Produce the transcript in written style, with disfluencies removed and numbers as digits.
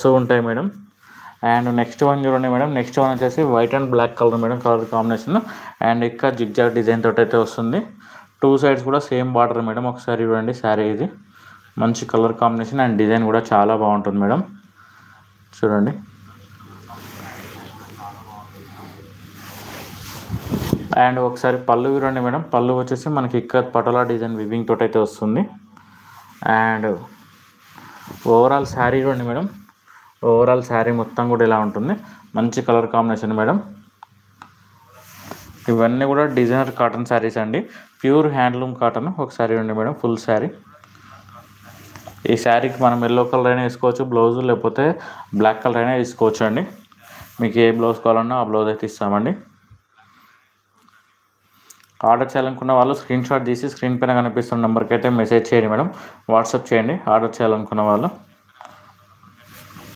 వస్తూ ఉంటాయి madam. And next one చూడండి మేడం. నెక్స్ట్ వన్ వచ్చేసి white and black colour madam, colour combination. And ఇక్కడ జిగ్జాగ్ డిజైన్ తోటి అయితే వస్తుంది. 2 సైడ్స్ కూడా సేమ్ బార్డర్ మేడం. ఒకసారి చూడండి శారీ, ఇది మంచి కలర్ కాంబినేషన్ అండ్ డిజైన్ కూడా చాలా బాగుంటుంది మేడం. చూడండి. అండ్ ఒకసారి పళ్ళు చూడండి మేడం. పళ్ళు వచ్చేసి మనకి ఇక్కడ పటోలా డిజైన్ వివింగ్ తోటి అయితే వస్తుంది. అండ్ ఓవరాల్ శారీ చూడండి మేడం. ఓవరాల్ శారీ మొత్తం కూడా ఇలా ఉంటుంది. మంచి కలర్ కాంబినేషన్ మేడం. ఇవన్నీ కూడా డిజైనర్ కాటన్ శారీస్ అండి, ప్యూర్ హ్యాండ్లూమ్ కాటన్. ఒకసారి చూడండి మేడం ఫుల్ శారీ. ఈ శారీకి మనం ఎల్లో కలర్ అయినా వేసుకోవచ్చు బ్లౌజ్, లేకపోతే బ్లాక్ కలర్ అయినా వేసుకోవచ్చు అండి. మీకు ఏ బ్లౌజ్ కావాలన్నా ఆ బ్లౌజ్ అయితే ఇస్తామండి. ఆర్డర్ చేయాలనుకున్న వాళ్ళు స్క్రీన్ షాట్ తీసి స్క్రీన్ పైన కనిపిస్తున్న నెంబర్కి అయితే మెసేజ్ చేయండి మేడం, వాట్సాప్ చేయండి ఆర్డర్ చేయాలనుకున్న వాళ్ళు.